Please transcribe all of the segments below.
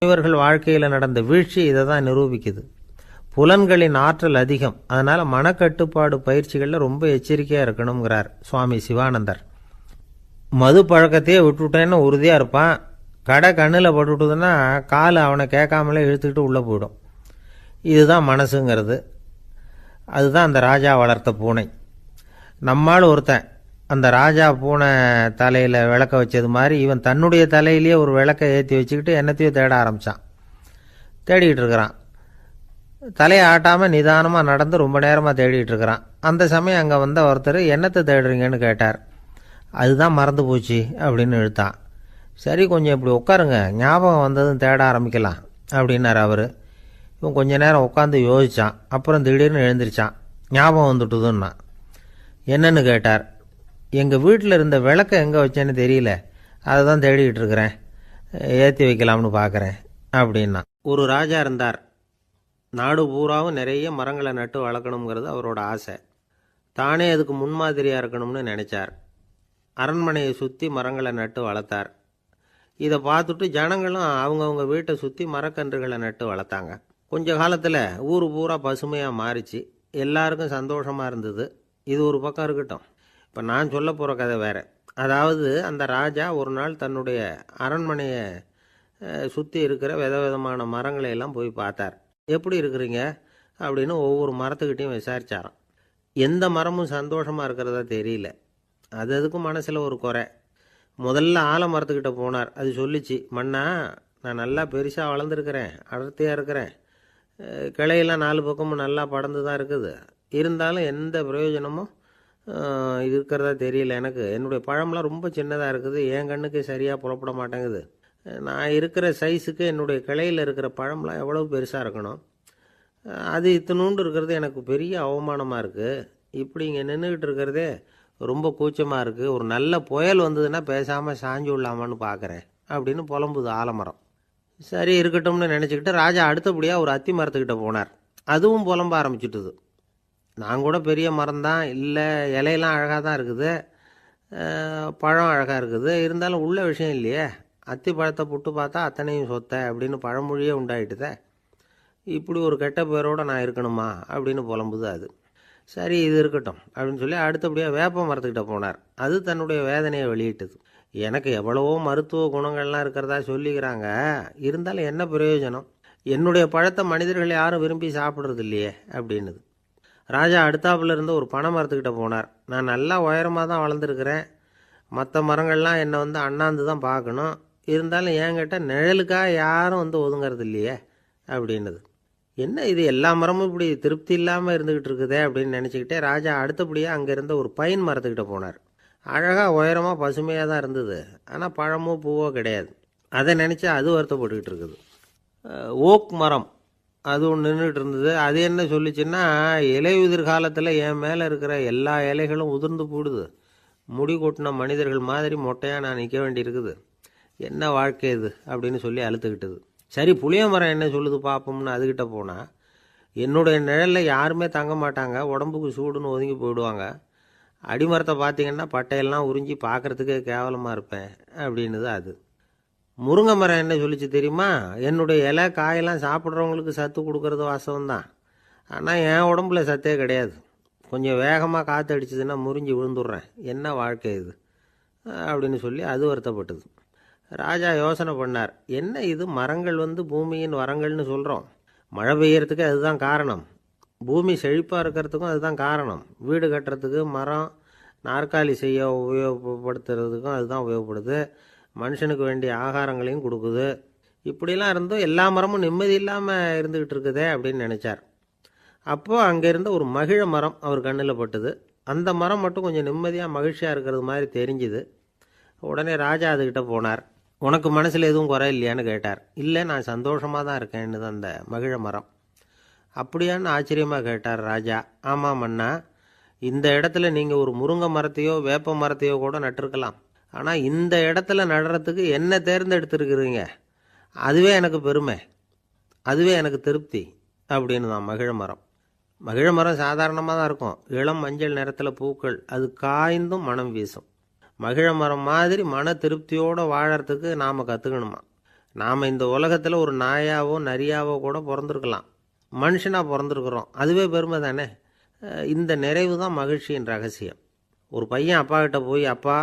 இவர்கள் வாழ்க்கையில் நடந்த வீழ்ச்சி இதை தான் நிரூபிக்குது. புலன்களின் ஆற்றல் அதிகம், அதனால் மனக்கட்டுப்பாடு பயிற்சிகளில் ரொம்ப எச்சரிக்கையாக இருக்கணுங்கிறார் சுவாமி சிவானந்தர். மது பழக்கத்தையே விட்டுவிட்டேன்னு உறுதியாக இருப்பான். கடை கண்ணில் பட்டுவிட்டதுன்னா கால் அவனை கேட்காமலே இழுத்துக்கிட்டு உள்ளே போயிடும். இதுதான் மனசுங்கிறது. அதுதான் அந்த ராஜா வளர்த்த பூனை. நம்மால் ஒருத்தன் அந்த ராஜா பூனை தலையில் விளக்க வச்சது மாதிரி இவன் தன்னுடைய தலையிலேயே ஒரு விளக்கை ஏற்றி வச்சுக்கிட்டு என்னத்தையும் தேட ஆரம்பித்தான். தேடிக்கிட்டு இருக்கிறான். தலையை ஆட்டாமல் நிதானமாக நடந்து ரொம்ப நேரமாக தேடிட்டு இருக்கிறான். அந்த சமயம் அங்கே வந்த ஒருத்தர் என்னத்தை தேடுறீங்கன்னு கேட்டார். அதுதான் மறந்து போச்சு அப்படின்னு இழுத்தான். சரி, கொஞ்சம் இப்படி உட்காருங்க, ஞாபகம் வந்ததும் தேட ஆரம்பிக்கலாம் அப்படின்னார் அவர். இவன் கொஞ்ச நேரம் உட்காந்து யோசித்தான். அப்புறம் திடீர்னு எழுந்திரிச்சான். ஞாபகம் வந்துட்டுதுன்னா. என்னன்னு கேட்டார். எங்கள் வீட்டில் இருந்த விளக்கை எங்கே வச்சேன்னு தெரியல, அதை தான் தேடிக்கிட்டு இருக்கிறேன், ஏற்றி வைக்கலாம்னு பார்க்குறேன் அப்படின்னா. ஒரு ராஜா இருந்தார். நாடு பூராவும் நிறைய மரங்களை நட்டு வளர்க்கணுங்கிறது அவரோட ஆசை. தானே அதுக்கு முன்மாதிரியாக இருக்கணும்னு நினச்சார். அரண்மனையை சுற்றி மரங்களை நட்டு வளர்த்தார். இதை பார்த்துட்டு ஜனங்களும் அவங்கவுங்க வீட்டை சுற்றி மரக்கன்றுகளை நட்டு வளர்த்தாங்க. கொஞ்ச காலத்தில் ஊர் பூரா பசுமையாக மாறிச்சு. எல்லாருக்கும் சந்தோஷமாக இருந்தது. இது ஒரு பக்கம் இருக்கட்டும். இப்போ நான் சொல்ல போகிற கதை வேறு. அதாவது அந்த ராஜா ஒரு நாள் தன்னுடைய அரண்மனையை சுற்றி இருக்கிற விதவிதமான மரங்களை எல்லாம் போய் பார்த்தார். எப்படி இருக்கிறீங்க அப்படின்னு ஒவ்வொரு மரத்துக்கிட்டையும் விசாரித்தாராம். எந்த மரமும் சந்தோஷமாக இருக்கிறதா தெரியல. அதுக்கும் மனசில் ஒரு குறை. முதல்ல ஆலமரத்துக்கிட்ட போனார். அது சொல்லிச்சு, மண்ணா, நான் நல்லா பெருசாக வளர்ந்துருக்கிறேன், அடர்த்தியாக இருக்கிறேன், கிளையெல்லாம் 4 பக்கமும் நல்லா படர்ந்து தான் இருக்குது, இருந்தாலும் எந்த பிரயோஜனமும் இருக்கிறதா தெரியல எனக்கு. என்னுடைய பழம்லாம் ரொம்ப சின்னதாக இருக்குது, என் கண்ணுக்கு சரியாக புறப்பட மாட்டேங்குது. நான் இருக்கிற சைஸுக்கு என்னுடைய கிளையில் இருக்கிற பழம்லாம் எவ்வளோ பெருசாக இருக்கணும், அது இத்தினூண்டு இருக்கிறது எனக்கு பெரிய அவமானமாக இருக்குது. இப்படி இங்கே நின்றுக்கிட்டு இருக்கிறதே ரொம்ப கூச்சமாக இருக்குது. ஒரு நல்ல புயல் வந்ததுன்னா பேசாமல் சாஞ்சு விடலாமான்னு பார்க்குறேன் அப்படின்னு புலம்புது ஆலமரம். சரி இருக்கட்டும்னு நினச்சிக்கிட்டு ராஜா அடுத்தபடியாக ஒரு அத்தி மரத்துக்கிட்ட போனார். அதுவும் புலம்ப ஆரம்பிச்சுட்டுது. நான் கூட பெரிய மரம் தான், இல்லை இலையெல்லாம் அழகாக தான் இருக்குது, பழம் அழகாக இருக்குது, இருந்தாலும் உள்ள விஷயம் இல்லையே, அத்தி பழத்தை புட்டு பார்த்தா அத்தனையும் சொத்தை அப்படின்னு பழமொழியே உண்டாயிட்டுதே. இப்படி ஒரு கெட்ட பேரோடு நான் இருக்கணுமா அப்படின்னு புலம்புது அது. சரி இது இருக்கட்டும் அப்படின்னு சொல்லி அடுத்தபடியாக வேப்ப மரத்துக்கிட்ட போனார். அது தன்னுடைய வேதனையை வெளியிட்டது. எனக்கு எவ்வளவோ மருத்துவ குணங்கள்லாம் இருக்கிறதா சொல்லிக்கிறாங்க, இருந்தாலும் என்ன பிரயோஜனம், என்னுடைய பழத்தை மனிதர்கள் யாரும் விரும்பி சாப்பிட்றது இல்லையே அப்படின்னுது. ராஜா அடுத்தாப்புல இருந்து ஒரு பனை மரத்துக்கிட்ட போனார். நான் நல்லா உயரமாக தான் வளர்ந்துருக்கிறேன், மற்ற மரங்கள்லாம் என்னை அண்ணாந்து தான் பார்க்கணும், இருந்தாலும் என்கிட்ட நிழலுக்காக யாரும் ஒதுங்கிறது இல்லையே அப்படின்னுது. என்ன இது, எல்லா மரமும் இப்படி திருப்தி இல்லாமல் இருந்துக்கிட்டு இருக்குதே அப்படின்னு நினச்சிக்கிட்டே ராஜா அடுத்தபடியாக அங்கே இருந்த ஒரு பைன் மரத்துக்கிட்ட போனார். அழகாக உயரமாக பசுமையாக தான் இருந்தது, ஆனால் பழமோ பூவோ கிடையாது. அதை நினச்சா அது வருத்தப்பட்டுக்கிட்டு இருக்குது. ஓக் மரம் அது ஒன்று நின்றுட்டு இருந்தது. அது என்ன சொல்லிச்சுன்னா, இலையுதிர் காலத்தில் என் மேலே இருக்கிற எல்லா இலைகளும் உதிர்ந்து போடுது, முடி கொட்டின மனிதர்கள் மாதிரி மொட்டையாக நான் நிற்க வேண்டியிருக்குது, என்ன வாழ்க்கை இது அப்படின்னு சொல்லி அழுத்துக்கிட்டது. சரி புளிய மரம் என்ன சொல்லுது பார்ப்போம்னு அதுக்கிட்ட போனால், என்னுடைய நிழலில் யாருமே தங்க மாட்டாங்க, உடம்புக்கு சூடுன்னு ஒதுங்கி போயிடுவாங்க, அடிமரத்தை பார்த்தீங்கன்னா பட்டையெல்லாம் உறிஞ்சி பார்க்குறதுக்கே கேவலமாக இருப்பேன் அப்படின்னுது அது. முருங்கை மரம் என்ன சொல்லிச்சு தெரியுமா, என்னுடைய இலை காயெல்லாம் சாப்பிட்றவங்களுக்கு சத்து கொடுக்கறது வாசம்தான், ஆனால் என் உடம்புல சத்தே கிடையாது, கொஞ்சம் வேகமாக காற்று அடிச்சதுன்னா முறிஞ்சி விழுந்துடுறேன், என்ன வாழ்க்கை இது அப்படின்னு சொல்லி அது வருத்தப்பட்டது. ராஜா யோசனை பண்ணார். என்ன இது, மரங்கள் பூமியின் வரங்கள்னு சொல்கிறோம், மழை பெய்யறதுக்கு அதுதான் காரணம், பூமி செழிப்பாக இருக்கிறதுக்கும் அதுதான் காரணம், வீடு கட்டுறதுக்கு மரம், நாற்காலி செய்ய உபயோகப்படுத்துறதுக்கும் அதுதான் உபயோகப்படுது, மனுஷனுக்கு வேண்டிய ஆகாரங்களையும் கொடுக்குது, இப்படிலாம் இருந்தும் எல்லா மரமும் நிம்மதி இல்லாமல் இருந்துக்கிட்டு இருக்குதே அப்படின்னு நினச்சார். அப்போது அங்கே இருந்த ஒரு மகிழ மரம் அவர் கண்ணில் பட்டுது. அந்த மரம் மட்டும் கொஞ்சம் நிம்மதியாக மகிழ்ச்சியாக இருக்கிறது மாதிரி தெரிஞ்சுது. உடனே ராஜா அதுக்கிட்ட போனார். உனக்கு மனசில் எதுவும் குறை இல்லையான்னு கேட்டார். இல்லை, நான் சந்தோஷமாக தான் இருக்கேன்னு தான் அந்த மகிழ மரம். அப்படியான்னு ஆச்சரியமாக கேட்டார் ராஜா. ஆமாம் மன்னா, இந்த இடத்துல நீங்கள் ஒரு முருங்கை மரத்தையோ வேப்ப மரத்தையோ கூட நட்டிருக்கலாம், ஆனால் இந்த இடத்துல நடுறதுக்கு என்ன தேர்ந்தெடுத்துருக்குறீங்க, அதுவே எனக்கு பெருமை, அதுவே எனக்கு திருப்தி அப்படின்னு தான் மகிழ மரம். மகிழ மரம் சாதாரணமாக தான் இருக்கும், இளம் மஞ்சள் நிறத்தில் பூக்கள், அது காய்ந்தும் மனம் வீசும். மகிழ மரம் மாதிரி மன திருப்தியோடு வாழறதுக்கு நாம் கற்றுக்கணுமா. நாம் இந்த உலகத்தில் ஒரு நாயாவோ நரியாவோ கூட பிறந்திருக்கலாம், மனுஷனாக பிறந்திருக்கிறோம், அதுவே பெருமை தானே. இந்த நிறைவு தான் மகிழ்ச்சியின் ரகசியம். ஒரு பையன் அப்பா கிட்ட போய், அப்பா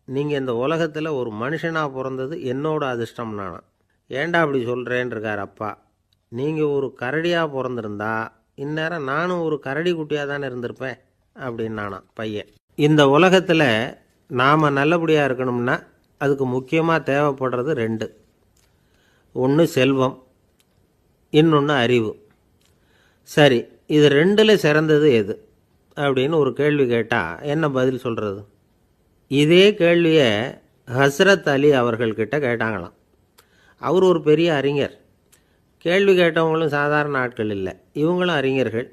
நீங்கள் இந்த உலகத்தில் ஒரு மனுஷனாக பிறந்தது என்னோட அதிர்ஷ்டம் நானா. ஏண்டா அப்படி சொல்கிறேன்னு இருக்கார் அப்பா. நீங்கள் ஒரு கரடியாக பிறந்திருந்தா இந்நேரம் நானும் ஒரு கரடி குட்டியாக தானே இருந்திருப்பேன் அப்படின்னு நானா பையன். இந்த உலகத்தில் நாம் நல்லபடியாக இருக்கணும்னா அதுக்கு முக்கியமாக தேவைப்படுறது 2. ஒன்று செல்வம், இன்னொன்று அறிவு. சரி, இது 2ல் சிறந்தது எது அப்படின்னு ஒரு கேள்வி கேட்டால் என்ன பதில் சொல்கிறது? இதே கேள்வியை ஹஸ்ரத் அலி அவர்கள்கிட்ட கேட்டாங்களாம். அவர் ஒரு பெரிய அறிஞர். கேள்வி கேட்டவங்களும் சாதாரண ஆட்கள் இல்லை, இவங்களும் அறிஞர்கள்.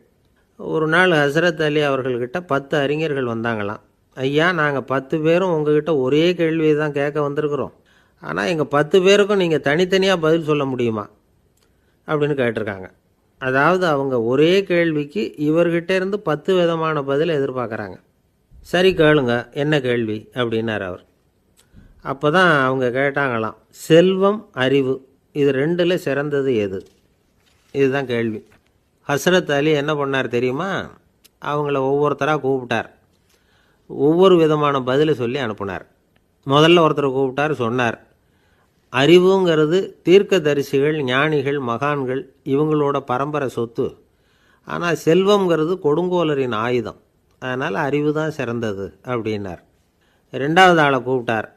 ஒரு நாள் ஹஸ்ரத் அலி அவர்கள்கிட்ட 10 அறிஞர்கள் வந்தாங்களாம். ஐயா, நாங்கள் 10 பேரும் உங்ககிட்ட ஒரே கேள்வியை தான் கேட்க வந்திருக்கிறோம், ஆனால் எங்கள் 10 பேருக்கும் நீங்கள் தனித்தனியாக பதில் சொல்ல முடியுமா அப்படின்னு கேட்டிருக்காங்க. அதாவது அவங்க ஒரே கேள்விக்கு இவர்கிட்ட இருந்து 10 விதமான பதில் எதிர்பார்க்குறாங்க. சரி கேளுங்க, என்ன கேள்வி அப்படின்னார் அவர். அப்போ தான் அவங்க கேட்டாங்களாம், செல்வம் அறிவு இது 2ல் சிறந்தது எது? இதுதான் கேள்வி. ஹஸ்ரத் அலி என்ன பண்ணார் தெரியுமா? அவங்கள ஒவ்வொருத்தராக கூப்பிட்டார், ஒவ்வொரு விதமான பதிலை சொல்லி அனுப்புனார். முதல்ல ஒருத்தரை கூப்பிட்டார், சொன்னார், அறிவுங்கிறது தீர்க்கதரிசிகள், ஞானிகள், மகான்கள் இவங்களோட பரம்பரை சொத்து. ஆனால் செல்வங்கிறது கொடுங்கோலரின் ஆயுதம், அதனால் அறிவு தான் சிறந்தது அப்படின்னார். 2வது ஆளை கூப்பிட்டார்,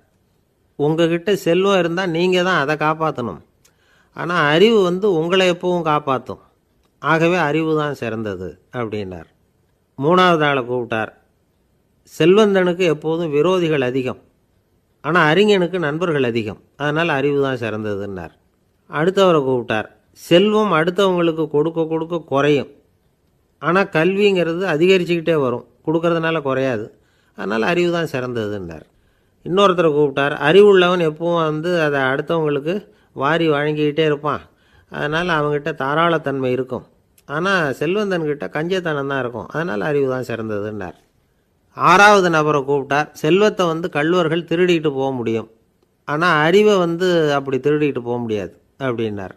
உங்ககிட்ட செல்வம் இருந்தால் நீங்கள் தான் அதை காப்பாற்றணும், ஆனால் அறிவு உங்களை எப்பவும் காப்பாற்றும், ஆகவே அறிவு தான் சிறந்தது அப்படின்னார். 3வது ஆளை கூப்பிட்டார், செல்வந்தனுக்கு எப்போதும் விரோதிகள் அதிகம், ஆனால் அறிஞனுக்கு நண்பர்கள் அதிகம், அதனால் அறிவு தான் சிறந்ததுன்னார். அடுத்தவரை கூப்பிட்டார், செல்வம் அடுத்தவங்களுக்கு கொடுக்க கொடுக்க குறையும், ஆனால் கல்விங்கிறது அதிகரிச்சுக்கிட்டே வரும், கொடுக்கறதுனால குறையாது, அதனால் அறிவு தான் சிறந்ததுன்னார். இன்னொருத்தரை கூப்பிட்டார், அறிவுள்ளவன் எப்பவும் அதை அடுத்தவங்களுக்கு வாரி வழங்கிக்கிட்டே இருப்பான், அதனால் அவங்ககிட்ட தாராளத்தன்மை இருக்கும், ஆனால் செல்வந்தன்கிட்ட கஞ்சத்தனம் தான் இருக்கும், அதனால் அறிவு தான் சிறந்ததுன்னார். 6வது நபரை கூப்பிட்டார், செல்வத்தை கள்வர்கள் திருடிட்டு போக முடியும், ஆனால் அறிவை அப்படி திருடிட்டு போக முடியாது அப்படின்னார்.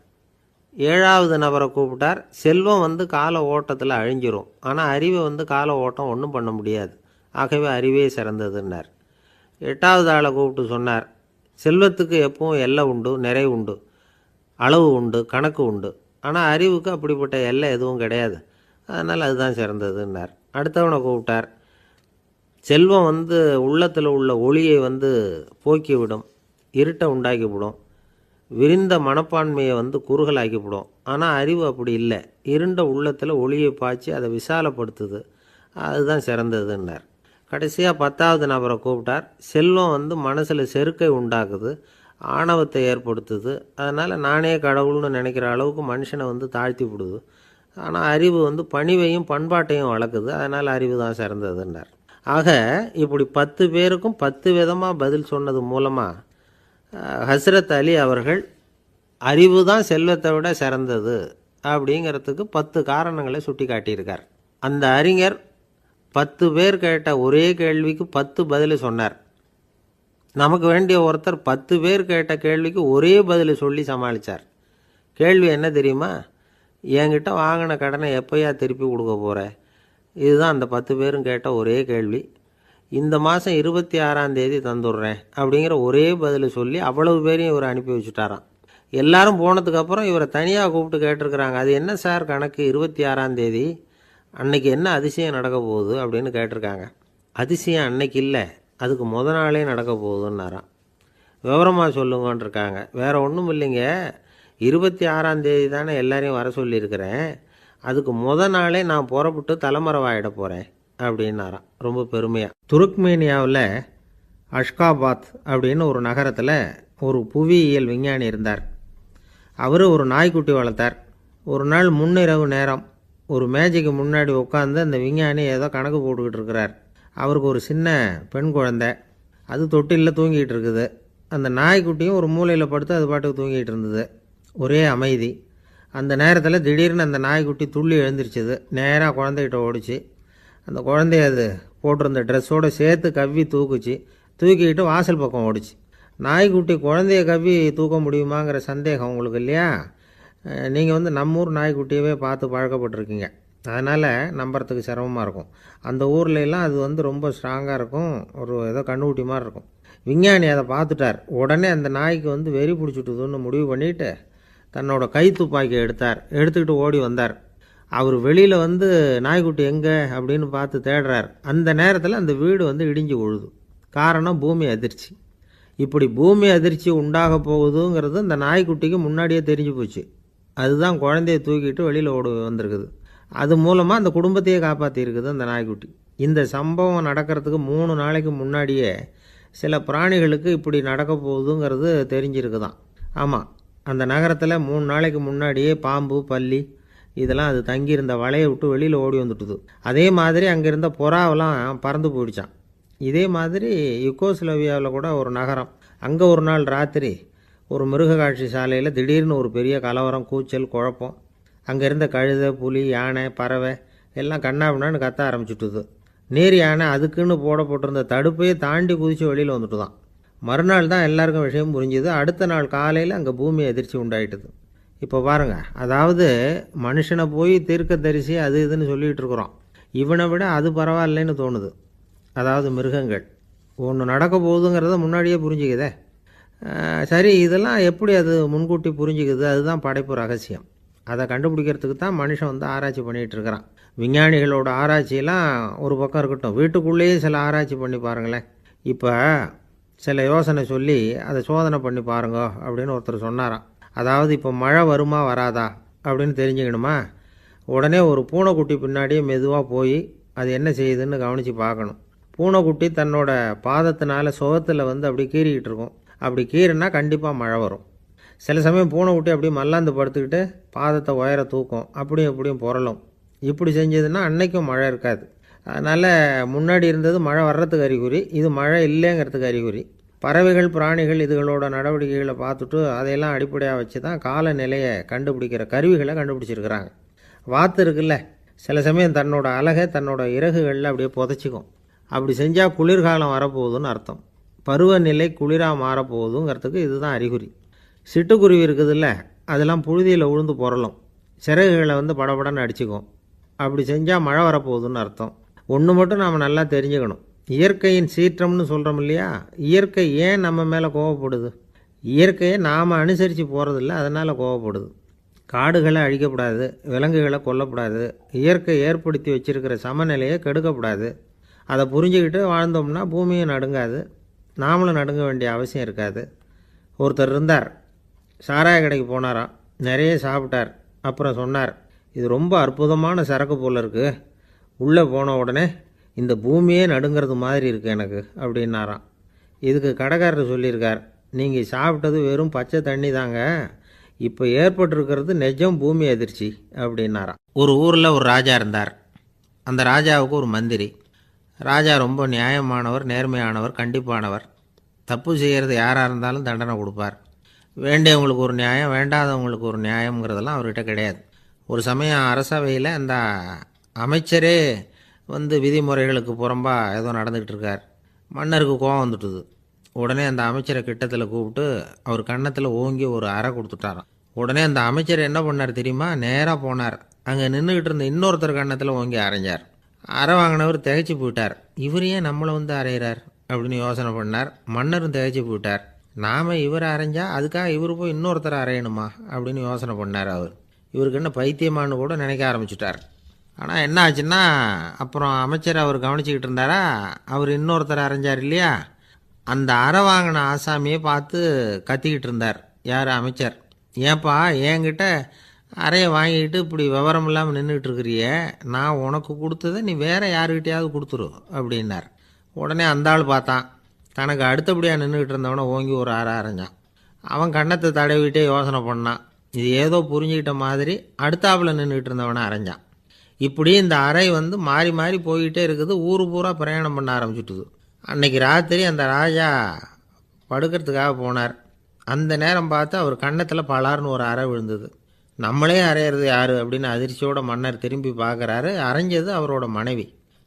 7வது நபரை கூப்பிட்டார், செல்வம் கால ஓட்டத்தில் அழிஞ்சிரும், ஆனால் அறிவை கால ஓட்டம் ஒன்றும் பண்ண முடியாது, ஆகவே அறிவே சிறந்ததுன்னார். 8வது ஆளை கூப்பிட்டு சொன்னார், செல்வத்துக்கு எப்பவும் எல்லை உண்டு, நிறைவு உண்டு, அளவு உண்டு, கணக்கு உண்டு, ஆனால் அறிவுக்கு அப்படிப்பட்ட எல்லை எதுவும் கிடையாது, அதனால் அதுதான் சிறந்ததுன்னார். அடுத்தவனை கூப்பிட்டார், செல்வம் உள்ளத்தில் உள்ள ஒளியை போக்கிவிடும், இருட்டை உண்டாக்கிவிடும், விரிந்த மனப்பான்மையை குறுகலாக்கிவிடும், ஆனால் அறிவு அப்படி இல்லை, இருண்ட உள்ளத்தில் ஒளியை பாய்ச்சி அதை விசாலப்படுத்துது, அதுதான் சிறந்ததுன்னார். கடைசியாக 10வது நபரை கூப்பிட்டார், செல்வம் மனசில் செருக்கை உண்டாக்குது, ஆணவத்தை ஏற்படுத்துது, அதனால் நானே கடவுள்னு நினைக்கிற அளவுக்கு மனுஷனை தாழ்த்தி விடுது, ஆனால் அறிவு பணிவையும் பண்பாட்டையும் வளர்க்குது, அதனால் அறிவு தான் சிறந்ததுன்னார். ஆக இப்படி 10 பேருக்கும் 10 விதமாக பதில் சொன்னது மூலமாக ஹஸ்ரத் அலி அவர்கள் அறிவு தான் செல்வத்தை விட சிறந்தது அப்படிங்கிறதுக்கு 10 காரணங்களை சுட்டி காட்டியிருக்கார். அந்த அறிஞர் 10 பேர் கேட்ட ஒரே கேள்விக்கு 10 பதில் சொன்னார். நமக்கு வேண்டிய ஒருத்தர் 10 பேர் கேட்ட கேள்விக்கு ஒரே பதில் சொல்லி சமாளித்தார். கேள்வி என்ன தெரியுமா? என்கிட்ட வாங்கின கடனை எப்போயா திருப்பி கொடுக்க போகிற? இதுதான் அந்த 10 பேரும் கேட்ட ஒரே கேள்வி. இந்த மாதம் 26ஆம் தேதி தந்துடுறேன் அப்படிங்கிற ஒரே பதில் சொல்லி அவ்வளவு பேரையும் இவர் அனுப்பி வச்சுட்டாராம். எல்லாரும் போனதுக்கப்புறம் இவரை தனியாக கூப்பிட்டு கேட்டிருக்கிறாங்க, அது என்ன சார் கணக்கு, 26ஆம் தேதி அன்னைக்கு என்ன அதிசயம் நடக்க போகுது அப்படின்னு கேட்டிருக்காங்க. அதிசயம் அன்னைக்கு இல்லை, அதுக்கு நாளே நடக்க போகுதுன்னாராம். விவரமாக சொல்லுங்கன்னு இருக்காங்க. வேறு ஒன்றும் இல்லைங்க, 26ஆம் தேதி தானே எல்லாரையும் வர சொல்லியிருக்கிறேன், அதுக்கு நாளே நான் புறப்பட்டு தலைமறைவாயிட போகிறேன் அப்படின்னாராம் ரொம்ப பெருமையாக. துருக்மேனியாவில் அஷ்காபாத் அப்படின்னு ஒரு நகரத்தில் ஒரு புவியியல் விஞ்ஞானி இருந்தார். அவர் ஒரு நாய்க்குட்டி வளர்த்தார். ஒரு நாள் முன்னிரவு நேரம் ஒரு மேஜைக்கு முன்னாடி உட்காந்து அந்த விஞ்ஞானி ஏதோ கணக்கு போட்டுக்கிட்டு இருக்கிறார். அவருக்கு ஒரு சின்ன பெண் குழந்தை, அது தொட்டிலில் தூங்கிட்டு இருக்குது. அந்த நாய்க்குட்டியும் ஒரு மூலையில் படுத்து அது பாட்டுக்கு தூங்கிட்டு இருந்தது. ஒரே அமைதி. அந்த நேரத்தில் திடீர்னு அந்த நாய்க்குட்டி துள்ளி எழுந்திரிச்சிது. நேராக குழந்தைகிட்ட ஓடிச்சு. அந்த குழந்தைய அது போட்டிருந்த ட்ரெஸ்ஸோடு சேர்த்து கவ்வி தூக்குச்சு. தூக்கிக்கிட்டு வாசல் பக்கம் ஓடிச்சு. நாய்க்குட்டி குழந்தைய கவ்வி தூக்க முடியுமாங்கிற சந்தேகம் உங்களுக்கு இல்லையா? நீங்கள் நம்ம ஊர் நாய்க்குட்டியவே பார்த்து பழக்கப்பட்டிருக்கீங்க. அதனால் நம்புறதுக்கு சிரமமாக இருக்கும். அந்த ஊர்லெலாம் அது ரொம்ப ஸ்ட்ராங்காக இருக்கும். ஏதோ கண்ணுக்குட்டி மாதிரி இருக்கும். விஞ்ஞானி அதை பார்த்துட்டார். உடனே அந்த நாய்க்கு வெறி பிடிச்சிட்டுதுன்னு முடிவு பண்ணிவிட்டு தன்னோட கை துப்பாக்கியை எடுத்துக்கிட்டு ஓடி வந்தார். அவர் வெளியில் நாய்க்குட்டி எங்கே அப்படின்னு பார்த்து தேடுறார். அந்த நேரத்தில் அந்த வீடு இடிஞ்சு விழுது. காரணம் பூமி அதிர்ச்சி. இப்படி பூமி அதிர்ச்சி உண்டாக போகுதுங்கிறது அந்த நாய்க்குட்டிக்கு முன்னாடியே தெரிஞ்சு போச்சு. அதுதான் குழந்தைய தூக்கிட்டு வெளியில் ஓடி வந்திருக்குது. அது மூலமாக அந்த குடும்பத்தையே காப்பாற்றிருக்குது அந்த நாய்க்குட்டி. இந்த சம்பவம் நடக்கிறதுக்கு 3 நாளைக்கு முன்னாடியே சில பிராணிகளுக்கு இப்படி நடக்க போகுதுங்கிறது தெரிஞ்சிருக்குதான். ஆமாம், அந்த நகரத்தில் 3 நாளைக்கு முன்னாடியே பாம்பு, பல்லி இதெல்லாம் அது தங்கியிருந்த வலையை விட்டு வெளியில் ஓடி வந்துட்டுது. அதே மாதிரி அங்கே இருந்த புறாவெல்லாம் பறந்து போயிடுச்சான். இதே மாதிரி யுகோஸ்லோவியாவில் கூட ஒரு நகரம், அங்கே ஒரு நாள் ராத்திரி ஒரு மிருக காட்சி சாலையில் திடீர்னு ஒரு பெரிய கலவரம், கூச்சல், குழப்பம். அங்கே இருந்த கழுதை, புலி, யானை, பறவை எல்லாம் கண்ணாபின்னான்னு கத்த ஆரம்பிச்சுட்டுது. நீர் யானை அதுக்குன்னு போடப்பட்டிருந்த தடுப்பையே தாண்டி குதித்து வெளியில் வந்துட்டு தான். மறுநாள் தான் எல்லாருக்கும் விஷயம் புரிஞ்சுது. அடுத்த நாள் காலையில் அங்கே பூமி அதிர்ச்சி உண்டாயிட்டுது. இப்போ பாருங்கள், அதாவது மனுஷனை போய் தீர்க்கதரிசி அது இதுன்னு சொல்லிகிட்டு இருக்கிறோம். இவனை விட அது பரவாயில்லைன்னு தோணுது. அதாவது மிருகங்கள் ஒன்று நடக்க போகுதுங்கிறத முன்னாடியே புரிஞ்சுக்குதே. சரி, இதெல்லாம் எப்படி அது முன்கூட்டி புரிஞ்சுக்குது? அதுதான் படைப்பு ரகசியம். அதை கண்டுபிடிக்கிறதுக்கு தான் மனுஷன் ஆராய்ச்சி பண்ணிகிட்டு இருக்கிறான். விஞ்ஞானிகளோட ஆராய்ச்சியெல்லாம் ஒரு பக்கம் இருக்கட்டும், வீட்டுக்குள்ளேயே சில ஆராய்ச்சி பண்ணி பாருங்களேன். இப்போ சில யோசனை சொல்லி அதை சோதனை பண்ணி பாருங்க அப்படின்னு ஒருத்தர் சொன்னாராம். அதாவது இப்போ மழை வருமா வராதா அப்படின்னு தெரிஞ்சுக்கணுமா, உடனே ஒரு பூனைக்குட்டி பின்னாடியே மெதுவாக போய் அது என்ன செய்யுதுன்னு கவனித்து பார்க்கணும். பூனைக்குட்டி தன்னோட பாதத்தினால சுகத்தில் அப்படி கீறிக்கிட்டு இருக்கும். அப்படி கீறினா கண்டிப்பாக மழை வரும். சில சமயம் பூனைக்குட்டி அப்படியே மல்லாந்து படுத்துக்கிட்டு பாதத்தை உயர தூக்கும், அப்படியும் இப்படியும் புரளும். இப்படி செஞ்சதுன்னா அன்னைக்கும் மழை இருக்காது. அதனால் முன்னாடி இருந்தது மழை வர்றதுக்கு அறிகுறி, இது மழை இல்லைங்கிறதுக்கு அறிகுறி. பறவைகள், பிராணிகள் இதுகளோட நடவடிக்கைகளை பார்த்துட்டு அதையெல்லாம் அடிப்படையாக வச்சு தான் காலநிலையை கண்டுபிடிக்கிற கருவிகளை கண்டுபிடிச்சிருக்கிறாங்க. வாத்து இருக்குல்ல, சில சமயம் தன்னோட அழகை தன்னோட இறகுகளில் அப்படியே புதைச்சிக்கும். அப்படி செஞ்சால் குளிர்காலம் வரப்போகுதுன்னு அர்த்தம். பருவநிலை குளிராக மாறப்போகுதுங்கிறதுக்கு இதுதான் அறிகுறி. சிட்டுக்குருவி இருக்குதுல்ல, அதெல்லாம் புழுதியில் உழுந்து புரளும். சிறகுகளை படபடன்னு அடிச்சுக்கும். அப்படி செஞ்சால் மழை வரப்போகுதுன்னு அர்த்தம். ஒன்று மட்டும் நாம் நல்லா தெரிஞ்சுக்கணும், இயற்கையின் சீற்றம்னு சொல்கிறோம் இல்லையா, இயற்கை ஏன் நம்ம மேலே கோவப்படுது? இயற்கையை நாம் அனுசரித்து போகிறதில்ல, அதனால் கோவப்படுது. காடுகளை அழிக்கப்படாது, விலங்குகளை கொல்லப்படாது, இயற்கை ஏற்படுத்தி வச்சிருக்கிற சமநிலையை கெடுக்கப்படாது. அதை புரிஞ்சுக்கிட்டு வாழ்ந்தோம்னா பூமியும் நடுங்காது, நாமளும் நடுங்க வேண்டிய அவசியம் இருக்காது. ஒருத்தர் இருந்தார், சாராய கடைக்கு போனாராம், நிறைய சாப்பிட்டார். அப்புறம் சொன்னார், இது ரொம்ப அற்புதமான சரக்கு போல் இருக்குது, உள்ளே போன உடனே இந்த பூமியே நடுங்கிறது மாதிரி இருக்குது எனக்கு அப்படின்னாராம். இதுக்கு கடைக்காரர் சொல்லியிருக்கார், நீங்கள் சாப்பிட்டது வெறும் பச்சை தண்ணி தாங்க, இப்போ ஏற்பட்டிருக்கிறது நிஜம் பூமி அதிர்ச்சி அப்படின்னாராம். ஒரு ஊரில் ஒரு ராஜா இருந்தார். அந்த ராஜாவுக்கு ஒரு மந்திரி. ராஜா ரொம்ப நியாயமானவர், நேர்மையானவர், கண்டிப்பானவர். தப்பு செய்கிறது யாராக இருந்தாலும் தண்டனை கொடுப்பார். வேண்டியவங்களுக்கு ஒரு நியாயம், வேண்டாதவங்களுக்கு ஒரு நியாயங்கிறதெல்லாம் அவர்கிட்ட கிடையாது. ஒரு சமயம் அரசவையில் அந்த அமைச்சரே விதிமுறைகளுக்கு புறம்பாக ஏதோ நடந்துக்கிட்டு இருக்கார். மன்னருக்கு கோபம் வந்துட்டுது. உடனே அந்த அமைச்சரை கிட்டத்தில் கூப்பிட்டு அவர் கன்னத்தில் ஓங்கி ஒரு அறை கொடுத்துட்டாராம். உடனே அந்த அமைச்சர் என்ன பண்ணார் தெரியுமா, நேராக போனார், அங்கே நின்றுக்கிட்டு இருந்த இன்னொருத்தர் கன்னத்தில் ஓங்கி அரைஞ்சார். அறை வாங்கினவர் திகைச்சு போயிட்டார். இவர் ஏன் நம்மளை அரைகிறார் அப்படின்னு யோசனை பண்ணார். மன்னரும் திகைச்சு போயிட்டார். நாம் இவரை அரைஞ்சா அதுக்காக இவர் போய் இன்னொருத்தரை அரையணுமா அப்படின்னு யோசனை பண்ணார். இவருக்கு என்ன பைத்தியமானு கூட நினைக்க ஆரம்பிச்சிட்டார். ஆனால் என்ன ஆச்சுன்னா, அப்புறம் அமைச்சர் அவர் கவனிச்சிக்கிட்டு இருந்தாரா, அவர் இன்னொருத்தரை அரைஞ்சார் இல்லையா, அந்த அறை வாங்கின ஆசாமியை பார்த்து கத்திக்கிட்டு இருந்தார். யார்? அமைச்சர். ஏன்பா என்கிட்ட அறையை வாங்கிக்கிட்டு இப்படி விவரம் இல்லாமல் நின்றுக்கிட்டு இருக்கிறியே, நான் உனக்கு கொடுத்ததை நீ வேற யாருக்கிட்டையாவது கொடுத்துரு அப்படின்னார். உடனே அந்த ஆள் பார்த்தான், தனக்கு அடுத்தபடியாக நின்றுக்கிட்டு இருந்தவனை ஓங்கி ஒரு அறை அரைஞ்சான். அவன் கன்னத்தை தடவிட்டே யோசனை பண்ணான். இது ஏதோ புரிஞ்சுக்கிட்ட மாதிரி அடுத்தாப்பில் நின்றுக்கிட்டு இருந்தவனை அரைஞ்சான். இப்படி இந்த அறை மாறி மாறி போய்கிட்டே இருக்குது. ஊர் பூரா பிரயாணம் பண்ண ஆரம்பிச்சுட்டுது. அன்னைக்கு ராத்திரி அந்த ராஜா படுக்கிறதுக்காக போனார். அந்த நேரம் பார்த்து அவர் கன்னத்தில் பலார்னு ஒரு அறை விழுந்தது. நம்மளே அரையிறது யார் அப்படின்னு அதிர்ச்சியோட மன்னர் திரும்பி பார்க்குறாரு. அரைஞ்சது அவரோட மனைவி.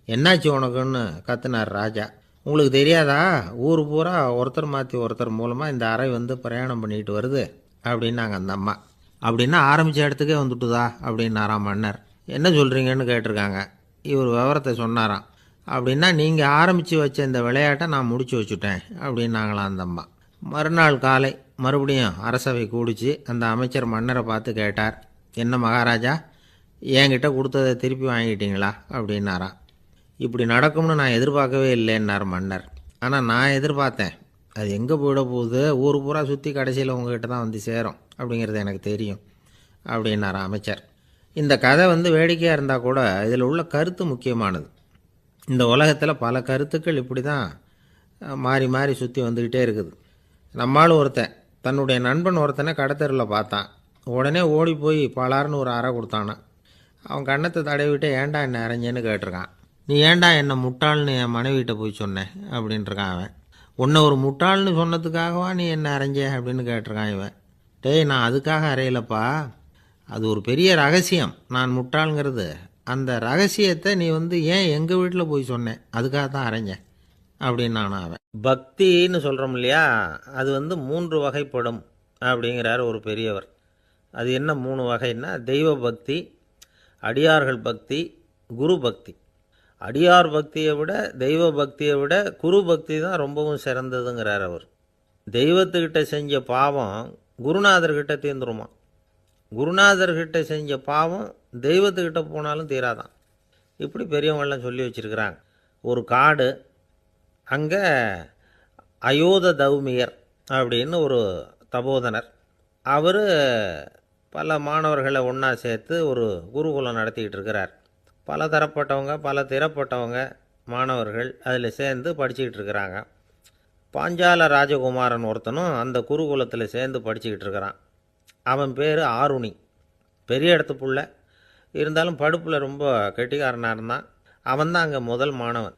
என்னாச்சு உனக்குன்னு கத்துனார் ராஜா. உங்களுக்கு தெரியாதா, ஊர் பூரா ஒருத்தர் மாற்றி ஒருத்தர் மூலமாக இந்த அறை வந்து பிரயாணம் பண்ணிட்டு வருது அப்படின்னாங்க அந்த அம்மா. அப்படின்னா ஆரம்பித்த இடத்துக்கே வந்துட்டுதா அப்படின்னாராம் மன்னர். என்ன சொல்கிறீங்கன்னு கேட்டிருக்காங்க. இவர் விவரத்தை சொன்னாராம். அப்படின்னா நீங்கள் ஆரம்பித்து வச்ச இந்த விளையாட்டை நான் முடிச்சு வச்சுட்டேன் அப்படின்னாங்களாம் அந்த அம்மா. மறுநாள் காலை மறுபடியும் அரசவை கூடிச்சு அந்த அமைச்சர் மன்னரை பார்த்து கேட்டார், என்ன மகாராஜா, என்கிட்ட கொடுத்ததை திருப்பி வாங்கிட்டீங்களா அப்படின்னாராம். இப்படி நடக்கும்னு நான் எதிர்பார்க்கவே இல்லைன்னார் மன்னர். ஆனால் நான் எதிர்பார்த்தேன். அது எங்கே போயிட போகுது, ஊர் பூரா சுற்றி கடைசியில் உங்ககிட்ட தான் வந்து சேரும் அப்படிங்கிறது எனக்கு தெரியும் அப்படின்னார் அமைச்சர். இந்த கதை வந்து வேடிக்கையாக இருந்தால் கூட இதில் உள்ள கருத்து முக்கியமானது. இந்த உலகத்தில் பல கருத்துக்கள் இப்படி தான் மாறி மாறி சுற்றி வந்துக்கிட்டே இருக்குது. நம்மால் ஒருத்தன் தன்னுடைய நண்பன் ஒருத்தனை கடத்தெருவில் பார்த்தான். உடனே ஓடி போய் பலார்னு ஒரு அறை கொடுத்தானான். அவன் கண்ணத்தை தடவிட்டு ஏன்டா என்ன அரைஞ்சேன்னு கேட்டிருக்கான். நீ ஏன்டா என்னை முட்டாள்னு என் மனைவிட்ட போய் சொன்னேன் அப்படின்ட்டுருக்கான் அவன். உன்னை ஒரு முட்டாள்னு சொன்னதுக்காகவா நீ என்ன அரைஞ்ச அப்படின்னு கேட்டிருக்கான் இவன். டேய், நான் அதுக்காக அறையலப்பா, அது ஒரு பெரிய ரகசியம் நான் முட்டாளுங்கிறது. அந்த ரகசியத்தை நீ வந்து ஏன் எங்கள் வீட்டில் போய் சொன்னேன், அதுக்காக தான் அரைஞ்சேன் அப்படின்னு நான் அவன். பக்தின்னு சொல்கிறோம் இல்லையா, அது வந்து 3 வகைப்படும் அப்படிங்கிறார் ஒரு பெரியவர். அது என்ன 3 வகைன்னா, தெய்வ பக்தி, அடியார்கள் பக்தி, குரு பக்தி. அடியார் பக்தியை விட தெய்வ பக்தியை விட குரு பக்தி தான் ரொம்பவும் சிறந்ததுங்கிறார் அவர். தெய்வத்துக்கிட்ட செஞ்ச பாவம் குருநாதர்கிட்ட தீர்ந்துருமா, குருநாதர்கிட்ட செஞ்ச பாவம் தெய்வத்துக்கிட்ட போனாலும் தீராதான். இப்படி பெரியவங்களாம் சொல்லி வச்சுருக்கிறாங்க. ஒரு காடு, அங்கே அயோத தௌமியர் அப்படின்னு ஒரு தபோதனர். அவர் பல மாணவர்களை ஒன்றா சேர்த்து ஒரு குருகுலம் நடத்திக்கிட்டு இருக்கிறார். பல தரப்பட்டவங்க பல திறப்பட்டவங்க மாணவர்கள் அதில் சேர்ந்து படிச்சுக்கிட்டு இருக்கிறாங்க. பாஞ்சால ராஜகுமாரன் ஒருத்தனும் அந்த குருகுலத்தில் சேர்ந்து படிச்சுக்கிட்டு இருக்கிறான். அவன் பேர் ஆருணி. பெரிய இடத்து புள்ள, இருந்தாலும் படுப்பில் ரொம்ப கெட்டிக்காரனாக இருந்தான். அவன் தான் அங்கே முதல் மாணவன்.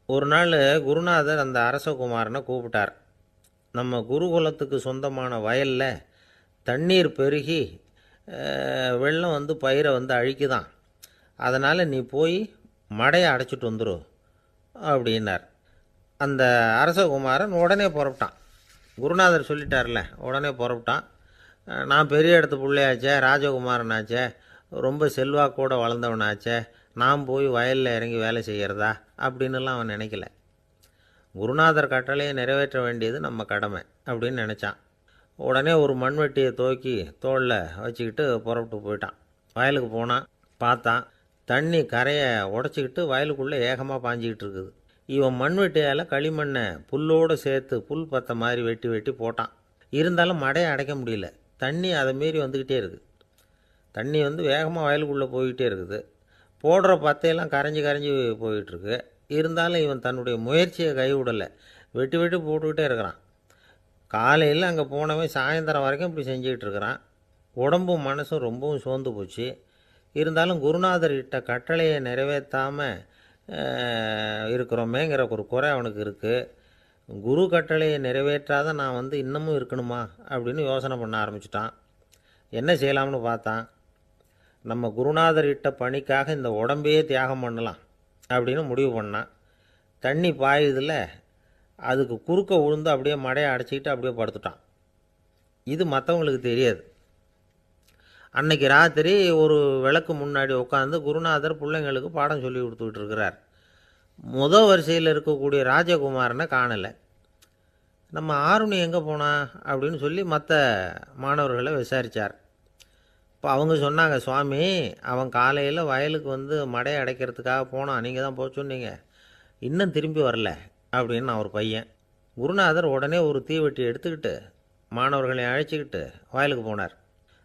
ஒரு நாள் குருநாதர் அந்த அரசகுமாரனை கூப்பிட்டார். நம்ம குருகுலத்துக்கு சொந்தமான வயலில் தண்ணீர் பெருகி வெள்ளம் வந்து பயிரை வந்து அழிக்குதான், அதனால் நீ போய் மடையை அடைச்சிட்டு வந்துரு அப்படின்னார். அந்த அரசகுமாரன் உடனே புறப்பட்டான். குருநாதர் சொல்லிட்டார்ல, உடனே புறப்பட்டான். நான் பெரிய இடத்து பிள்ளையாச்சே, ராஜகுமாரனாச்சே, ரொம்ப செல்வாக்கூட வளர்ந்தவனாச்சே, நான் போய் வயலில் இறங்கி வேலை செய்கிறதா அப்படின்னுலாம் அவன் நினைக்கல. குருநாதர் கட்டளையை நிறைவேற்ற வேண்டியது நம்ம கடமை அப்படின்னு நினச்சான். உடனே ஒரு மண்வெட்டியை தூக்கி தோளில் வச்சுக்கிட்டு புறப்பட்டு போயிட்டான். வயலுக்கு போனான். பார்த்தான், தண்ணி கரையை உடச்சிக்கிட்டு வயலுக்குள்ளே ஏகமாக பாஞ்சிக்கிட்டு இருக்குது. இவன் மண்வெட்டியால் களிமண்ணை புல்லோடு சேர்த்து புல் பற்ற மாதிரி வெட்டி வெட்டி போட்டான். இருந்தாலும் மடையை அடைக்க முடியல. தண்ணி அதை மீறி வந்துக்கிட்டே இருக்குது. தண்ணி வந்து வேகமாக வயலுக்குள்ளே போய்கிட்டே இருக்குது. போடுற பத்தையெல்லாம் கரைஞ்சி கரைஞ்சி போயிட்டுருக்கு. இருந்தாலும் இவன் தன்னுடைய முயற்சியை கைவிடலை. வெட்டி வெட்டி போட்டுக்கிட்டே இருக்கிறான். காலையில் அங்கே போனவன் சாயந்தரம் வரைக்கும் இப்படி செஞ்சுக்கிட்டு இருக்கிறான். உடம்பும் மனசும் ரொம்பவும் சோர்ந்து போச்சு. இருந்தாலும் குருநாதர் இட்ட கட்டளையை நிறைவேற்றாமல் இருக்கிறோமேங்கிற ஒரு குறை அவனுக்கு இருக்குது. குரு கட்டளையை நிறைவேற்றாத நான் வந்து இன்னமும் இருக்கணுமா அப்படின்னு யோசனை பண்ண ஆரம்பிச்சிட்டான். என்ன செய்யலாம்னு பார்த்தான். நம்ம குருநாதர் இட்ட பணிக்காக இந்த உடம்பையே தியாகம் பண்ணலாம் அப்படின்னு முடிவு பண்ணான். தண்ணி பாயுதில் அதுக்கு குறுக்க விழுந்து அப்படியே மடையை அடைச்சிக்கிட்டு அப்படியே படுத்துட்டான். இது மற்றவங்களுக்கு தெரியாது. அன்னைக்கு ராத்திரி ஒரு விளக்கு முன்னாடி உட்காந்து குருநாதர் பிள்ளைங்களுக்கு பாடம் சொல்லி கொடுத்துக்கிட்டு இருக்கிறார். முதல் வரிசையில் இருக்கக்கூடிய ராஜகுமாரனை காணலை. நம்ம ஆருணி எங்கே போனா அப்படின்னு சொல்லி மற்ற மாணவர்களை விசாரித்தார். இப்போ அவங்க சொன்னாங்க, சுவாமி, அவன் காலையில் வயலுக்கு வந்து மடையை அடைக்கிறதுக்காக போனான், நீங்கள் தான் போக சொன்னீங்க, இன்னும் திரும்பி வரல அப்படின்னு அவர் பையன். குருநாதர் உடனே ஒரு தீவெட்டி எடுத்துக்கிட்டு மாணவர்களை அழைச்சிக்கிட்டு வயலுக்கு போனார்.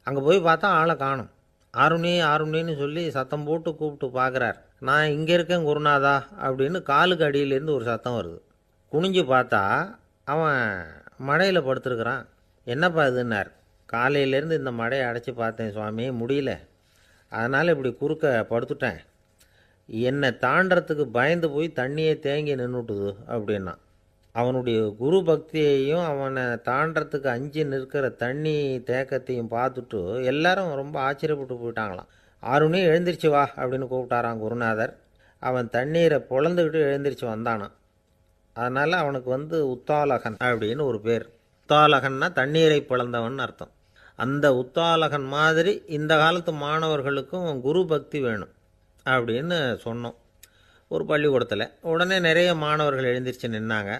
அங்கே போய் பார்த்தா ஆளை காணும். ஆருணி ஆருணின்னு சொல்லி சத்தம் போட்டு கூப்பிட்டு பார்க்குறார். நான் இங்கே இருக்கேன் குருநாதா அப்படின்னு காலுக்கு அடியிலேருந்து ஒரு சத்தம் வருது. குனிஞ்சு பார்த்தா அவன் மடையில் படுத்துருக்கிறான். என்னப்பா இதுன்னார். காலையிலேருந்து இந்த மடையை அடைச்சி பார்த்தேன் சுவாமி, முடியல, அதனால் இப்படி குறுக்க படுத்துட்டேன். என்னை தாண்டறதுக்கு பயந்து போய் தண்ணியை தேங்கி நின்றுட்டுது அப்படின்னா. அவனுடைய குரு பக்தியையும் அவனை தாண்டறதுக்கு அஞ்சு நிற்கிற தண்ணி தேக்கத்தையும் பார்த்துட்டு எல்லாரும் ரொம்ப ஆச்சரியப்பட்டு போயிட்டாங்களாம். ஆருணி எழுந்திரிச்சு வா அப்படின்னு கூப்பிட்டாரான் குருநாதர். அவன் தண்ணீரை பொழந்துக்கிட்டு எழுந்திரிச்சு வந்தானான். அதனால் அவனுக்கு உத்தாலகன் அப்படின்னு ஒரு பேர். உத்தாலகன்னா தண்ணீரை பிளந்தவன் அர்த்தம். அந்த உத்தாலகன் மாதிரி இந்த காலத்து மாணவர்களுக்கும் குரு பக்தி வேணும் அப்படின்னு சொன்னோம் ஒரு பள்ளிக்கூடத்தில். உடனே நிறைய மாணவர்கள் எழுந்திரிச்சு நின்னாங்க.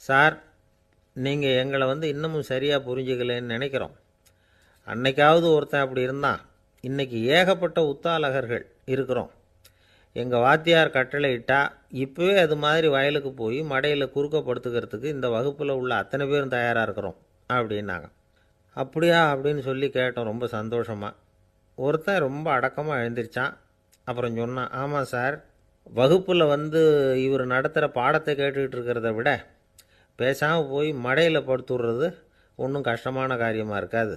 சார், நீங்கள் எங்களை இன்னமும் சரியாக புரிஞ்சுக்கலன்னு நினைக்கிறோம். அன்னைக்காவது ஒருத்தன் அப்படி இருந்தான், இன்றைக்கி ஏகப்பட்ட உத்தாலகர்கள் இருக்கிறோம். எங்கள் வாத்தியார் கட்டளை இட்டால் இப்போவே அது மாதிரி வயலுக்கு போய் மடையில் குறுக்கப்படுத்துக்கிறதுக்கு இந்த வகுப்பில் உள்ள அத்தனை பேரும் தயாராக இருக்கிறோம் அப்படின்னாங்க. அப்படியா அப்படின்னு சொல்லி கேட்டோம் ரொம்ப சந்தோஷமாக. ஒருத்தன் ரொம்ப அடக்கமாக எழுந்திரிச்சான். அப்புறம் சொன்னான், ஆமாம் சார், வகுப்பில் இவர் நடத்துகிற பாடத்தை கேட்டுக்கிட்டு இருக்கிறத விட பேசாமல் போய் மடையில் படுத்துடுறது ஒன்றும் கஷ்டமான காரியமாக இருக்காது.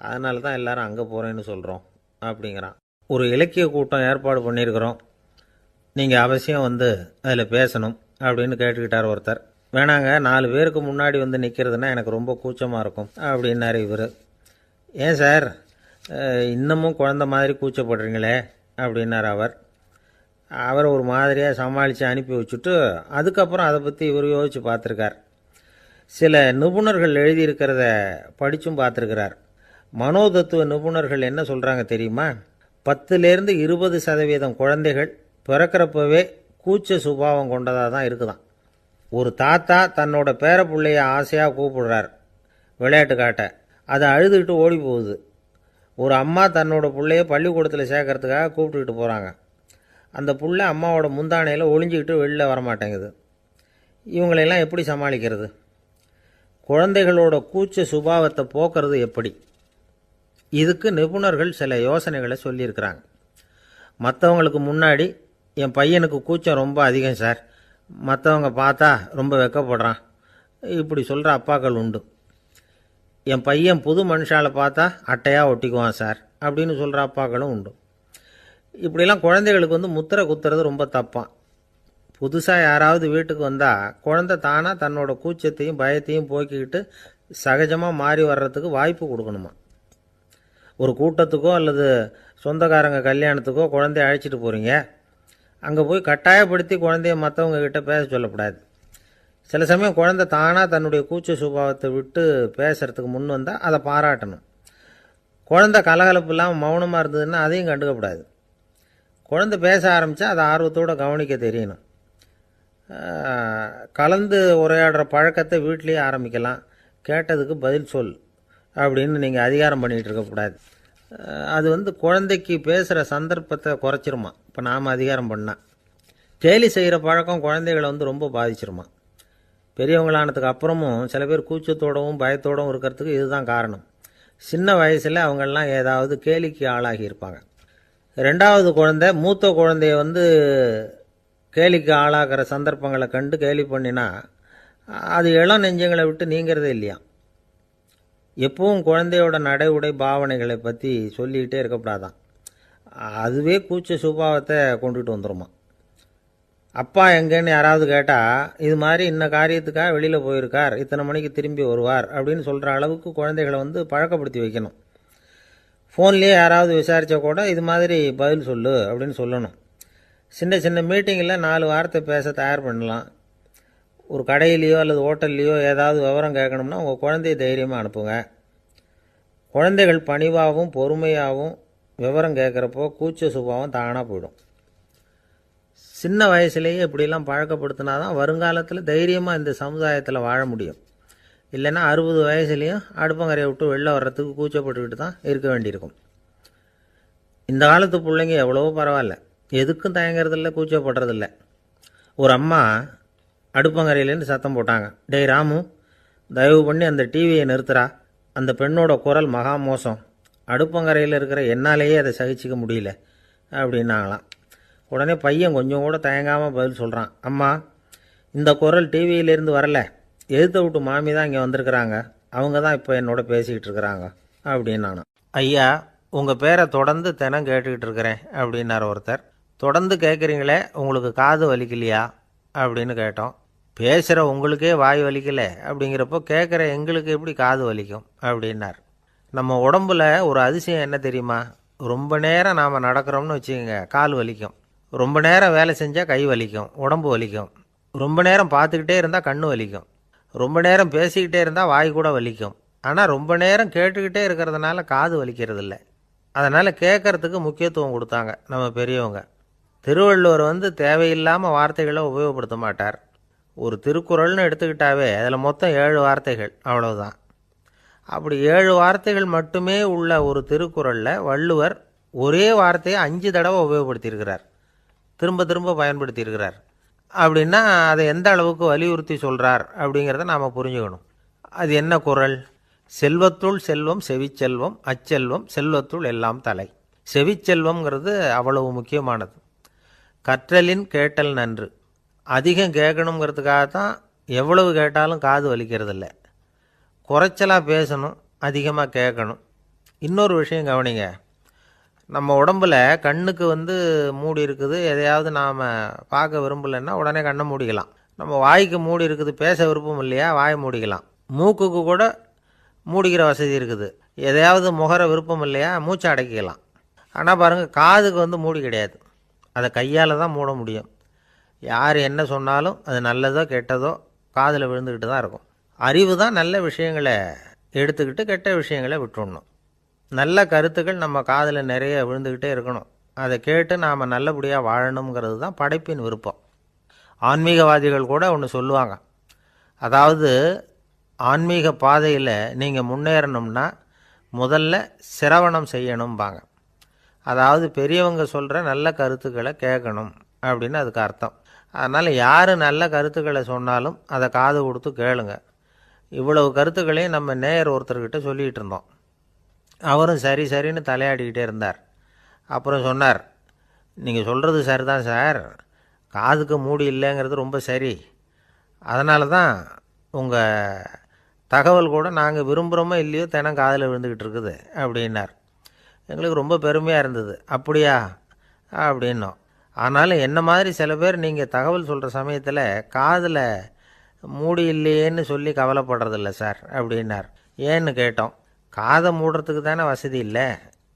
அதனால தான் எல்லோரும் அங்கே போகிறேன்னு சொல்கிறோம் அப்படிங்கிறான். ஒரு இலக்கிய கூட்டம் ஏற்பாடு பண்ணியிருக்கிறோம், நீங்கள் அவசியம் அதில் பேசணும் அப்படின்னு கேட்டுக்கிட்டார் ஒருத்தர். வேணாங்க, 4 பேருக்கு முன்னாடி நிற்கிறதுனா எனக்கு ரொம்ப கூச்சமாக இருக்கும் அப்படின்னாரு இவர். ஏன் சார் இன்னமும் குழந்த மாதிரி கூச்சப்படுறீங்களே அப்படின்னார் அவர். அவரை ஒரு மாதிரியாக சமாளித்து அனுப்பி வச்சுட்டு அதுக்கப்புறம் அதை பற்றி இவர் யோசித்து பார்த்துருக்கார். சில நிபுணர்கள் எழுதியிருக்கிறத படித்தும் பார்த்துருக்கிறார். மனோதத்துவ நிபுணர்கள் என்ன சொல்கிறாங்க தெரியுமா? 10லேருந்து 20% குழந்தைகள் பிறக்கிறப்பவே கூச்ச சுபாவம் கொண்டதாக தான் இருக்குதான். ஒரு தாத்தா தன்னோட பேர பிள்ளைய ஆசையாக கூப்பிடுறார் விளையாட்டு காட்ட, அதை அழுதுகிட்டு ஓடி போகுது. ஒரு அம்மா தன்னோட பிள்ளைய பள்ளிக்கூடத்தில் சேர்க்கறதுக்காக கூப்பிட்டுக்கிட்டு போகிறாங்க. அந்த புள்ள அம்மாவோட முந்தானையில் ஒளிஞ்சிக்கிட்டு வெளில வரமாட்டேங்குது. இவங்களெல்லாம் எப்படி சமாளிக்கிறது? குழந்தைகளோட கூச்ச சுபாவத்தை போக்குறது எப்படி? இதுக்கு நிபுணர்கள் சில யோசனைகளை சொல்லியிருக்கிறாங்க. மற்றவங்களுக்கு முன்னாடி என் பையனுக்கு கூச்சம் ரொம்ப அதிகம் சார், மற்றவங்க பார்த்தா ரொம்ப வெக்கப்படுறான், இப்படி சொல்கிற அப்பாக்கள் உண்டு. என் பையன் புது மனுஷாலை பார்த்தா அட்டையாக ஒட்டிக்குவான் சார் அப்படின்னு சொல்கிற அப்பாக்களும் உண்டு. இப்படிலாம் குழந்தைகளுக்கு முத்திரை குத்துறது ரொம்ப தப்பான். புதுசாக யாராவது வீட்டுக்கு வந்தால் குழந்தை தானாக தன்னோட கூச்சத்தையும் பயத்தையும் போக்கிக்கிட்டு சகஜமாக மாறி வர்றதுக்கு வாய்ப்பு கொடுக்கணுமா. ஒரு கூட்டத்துக்கோ அல்லது சொந்தக்காரங்க கல்யாணத்துக்கோ குழந்தைய அழைச்சிட்டு போகிறீங்க, அங்கே போய் கட்டாயப்படுத்தி குழந்தைய மற்றவங்க கிட்ட பேச சொல்லக்கூடாது. சில சமயம் குழந்தை தானாக தன்னுடைய கூச்ச சுபாவத்தை விட்டு பேசுகிறதுக்கு முன் வந்தால் அதை பாராட்டணும். குழந்தை கலகலப்பு இல்லாமல் மௌனமாக இருந்ததுன்னா அதையும் கண்டுக்கக்கூடாது. குழந்தை பேச ஆரம்பித்தா அதை ஆர்வத்தோடு கவனிக்க தெரியணும். கலந்து உரையாடுற பழக்கத்தை வீட்லேயே ஆரம்பிக்கலாம். கேட்டதுக்கு பதில் சொல் அப்படின்னு நீங்கள் அதிகாரம் பண்ணிகிட்டு இருக்கக்கூடாது. அது குழந்தைக்கு பேசுகிற சந்தர்ப்பத்தை குறைச்சிருமா. இப்போ நாம் அதிகாரம் பண்ணால் கேலி செய்கிற பழக்கம் குழந்தைகளை ரொம்ப பாதிச்சிருமா. பெரியவங்களானதுக்கு அப்புறமும் சில பேர் கூச்சத்தோடவும் பயத்தோடவும் இருக்கிறதுக்கு இதுதான் காரணம். சின்ன வயசில் அவங்கெல்லாம் ஏதாவது கேலிக்கு ஆளாகி இருப்பாங்க. 2வது குழந்தை மூத்த குழந்தைய கேலிக்கு ஆளாகிற சந்தர்ப்பங்களை கண்டு கேலி பண்ணினா அது இளம் நெஞ்சங்களை விட்டு நீங்கிறதே இல்லையா. எப்பவும் குழந்தையோட நடை உடை பாவனைகளை பற்றி சொல்லிக்கிட்டே இருக்கக்கூடாதான். அதுவே கூச்ச சுபாவத்தை கொண்டுட்டு வந்துடுமா. அப்பா எங்கேன்னு யாராவது கேட்டால் இது மாதிரி இன்ன காரியத்துக்காக வெளியில் போயிருக்கார், இத்தனை மணிக்கு திரும்பி வருவார் அப்படின்னு சொல்கிற அளவுக்கு குழந்தைகளை பழக்கப்படுத்தி வைக்கணும். ஃபோன்லேயே யாராவது விசாரித்தா கூட இது மாதிரி பதில் சொல்லு அப்படின்னு சொல்லணும். சின்ன சின்ன மீட்டிங்கில் 4 வார்த்தை பேச தயார் பண்ணலாம். ஒரு கடையிலையோ அல்லது ஹோட்டல்லையோ ஏதாவது விவரம் கேட்கணும்னா உங்கள் குழந்தைய தைரியமாக அனுப்புங்க. குழந்தைகள் பணிவாகவும் பொறுமையாகவும் விவரம் கேட்குறப்போ கூச்ச சுபாவம் தானாக போயிடும். சின்ன வயசுலேயே இப்படிலாம் பழக்கப்படுத்தினா தான் வருங்காலத்தில் தைரியமாக இந்த சமுதாயத்தில் வாழ முடியும். இல்லைன்னா 60 வயசுலேயும் அடுப்பங்கரையை விட்டு வெளில வர்றதுக்கு கூச்சப்பட்டுக்கிட்டு தான் இருக்க வேண்டியிருக்கும். இந்த காலத்து பிள்ளைங்க எவ்வளவோ பரவாயில்ல, எதுக்கும் தயங்குறதில்ல, கூச்சப்படுறதில்ல. ஒரு அம்மா அடுப்பங்கரையிலேருந்து சத்தம் போட்டாங்க, டேய் ராமு, தயவு பண்ணி அந்த டிவியை நிறுத்துறா, அந்த பெண்ணோட குரல் மகா மோசம், அடுப்பங்கரையில் இருக்கிற என்னாலேயே அதை சகிச்சிக்க முடியல அப்படின்னாங்களாம். உடனே பையன் கொஞ்சம் கூட தயங்காமல் பதில் சொல்கிறான், அம்மா, இந்த குரல் டிவியிலேருந்து வரல, எதிர்த்த விட்டு மாமி தான் இங்கே வந்திருக்கிறாங்க, அவங்க தான் இப்போ என்னோட பேசிக்கிட்டு இருக்கிறாங்க அப்படின்னு நானும். ஐயா, உங்கள் பேரை தொடர்ந்து தினம் கேட்டுக்கிட்டு இருக்கிறேன் அப்படின்னார் ஒருத்தர். தொடர்ந்து கேட்குறீங்களே, உங்களுக்கு காது வலிக்கலையா அப்படின்னு கேட்டோம். பேசுகிற உங்களுக்கே வாய் வலிக்கலை அப்படிங்கிறப்போ கேட்குற எங்களுக்கு எப்படி காது வலிக்கும் அப்படின்னார். நம்ம உடம்புல ஒரு அதிசயம் என்ன தெரியுமா? ரொம்ப நேரம் நாம் நடக்கிறோம்னு வச்சுக்கோங்க, கால் வலிக்கும். ரொம்ப நேரம் வேலை செஞ்சால் கை வலிக்கும், உடம்பு வலிக்கும். ரொம்ப நேரம் பார்த்துக்கிட்டே இருந்தால் கண்ணு வலிக்கும், ரொம்ப நேரம் பேசிக்கிட்டே இருந்தால் வாய் கூட வலிக்கும். ஆனால் ரொம்ப நேரம் கேட்டுக்கிட்டே இருக்கிறதுனால காது வலிக்கிறது இல்லை. அதனால் கேட்கறதுக்கு முக்கியத்துவம் கொடுத்தாங்க நம்ம பெரியவங்க. திருவள்ளுவர் தேவையில்லாமல் வார்த்தைகளை உபயோகப்படுத்த மாட்டார். ஒரு திருக்குறள்னு எடுத்துக்கிட்டாவே அதில் மொத்தம் 7 வார்த்தைகள், அவ்வளவுதான். அப்படி 7 வார்த்தைகள் மட்டுமே உள்ள ஒரு திருக்குறளில் வள்ளுவர் ஒரே வார்த்தையை 5 தடவை உபயோகப்படுத்தியிருக்கிறார், திரும்ப திரும்ப பயன்படுத்தியிருக்கிறார். அப்படின்னா அதை எந்த அளவுக்கு வலியுறுத்தி சொல்கிறார் அப்படிங்கிறத நாம் புரிஞ்சுக்கணும். அது என்ன குறள்? செல்வத்துள் செல்வம் செவிச்செல்வம், அச்செல்வம் செல்வத்துள் எல்லாம் தலை. செவிச்செல்வம்ங்கிறது அவ்வளவு முக்கியமானது. கற்றலின் கேட்டல் நன்று. அதிகம் கேட்கணுங்கிறதுக்காகத்தான் எவ்வளவு கேட்டாலும் காது வலிக்கிறதில்ல. குறைச்சலாக பேசணும், அதிகமாக கேட்கணும். இன்னொரு விஷயம் கவனிங்க, நம்ம உடம்பில் கண்ணுக்கு மூடி இருக்குது, எதையாவது நாம் பார்க்க விரும்பலைன்னா உடனே கண்ணை மூடிக்கலாம். நம்ம வாய்க்கு மூடி இருக்குது, பேச விருப்பம் இல்லையா, வாயை மூடிக்கலாம். மூக்குக்கு கூட மூடிக்கிற வசதி இருக்குது, எதையாவது முகர விருப்பம் இல்லையா, மூச்சை அடக்கிக்கலாம். ஆனால் பாருங்கள், காதுக்கு மூடி கிடையாது, அதை கையால் தான் மூட முடியும். யார் என்ன சொன்னாலும் அது நல்லதோ கெட்டதோ காதில் விழுந்துக்கிட்டு தான் இருக்கும். அறிவு தான் நல்ல விஷயங்களை எடுத்துக்கிட்டு கெட்ட விஷயங்களை விட்டுடணும். நல்ல கருத்துக்கள் நம்ம காதில் நிறைய விழுந்துக்கிட்டே இருக்கணும். அதை கேட்டு நாம் நல்லபடியாக வாழணுங்கிறது தான் படைப்பின் விருப்பம். ஆன்மீகவாதிகள் கூட ஒன்று சொல்லுவாங்க, அதாவது ஆன்மீக பாதையில் நீங்கள் முன்னேறணும்னா முதல்ல சிரவணம் செய்யணும்பாங்க. அதாவது பெரியவங்க சொல்கிற நல்ல கருத்துக்களை கேட்கணும் அப்படின்னு அதுக்கு அர்த்தம். அதனால் யார் நல்ல கருத்துக்களை சொன்னாலும் அதை காது கொடுத்து கேளுங்க. இவ்வளவு கருத்துக்களையும் நம்ம நேயர் ஒருத்தர்கிட்ட சொல்லிகிட்டு இருந்தோம். அவரும் சரி சரின்னு தலையாடிக்கிட்டே இருந்தார். அப்புறம் சொன்னார், நீங்கள் சொல்கிறது சரிதான் சார், காதுக்கு மூடி இல்லைங்கிறது ரொம்ப சரி, அதனால தான் உங்கள் தகவல் கூட நாங்கள் விரும்புகிறோமோ இல்லையோ தினம் காதில் விழுந்துக்கிட்டு இருக்குது அப்படின்னார். எங்களுக்கு ரொம்ப பெருமையாக இருந்தது. அப்படியா அப்படின்னோம். ஆனாலும் என்ன மாதிரி சில பேர் நீங்கள் தகவல் சொல்கிற சமயத்தில் காதில் மூடி இல்லையேன்னு சொல்லி கவலைப்படுறதில்ல சார் அப்படின்னார். ஏன்னு கேட்டோம். காதை மூடுறதுக்கு தானே வசதி இல்லை,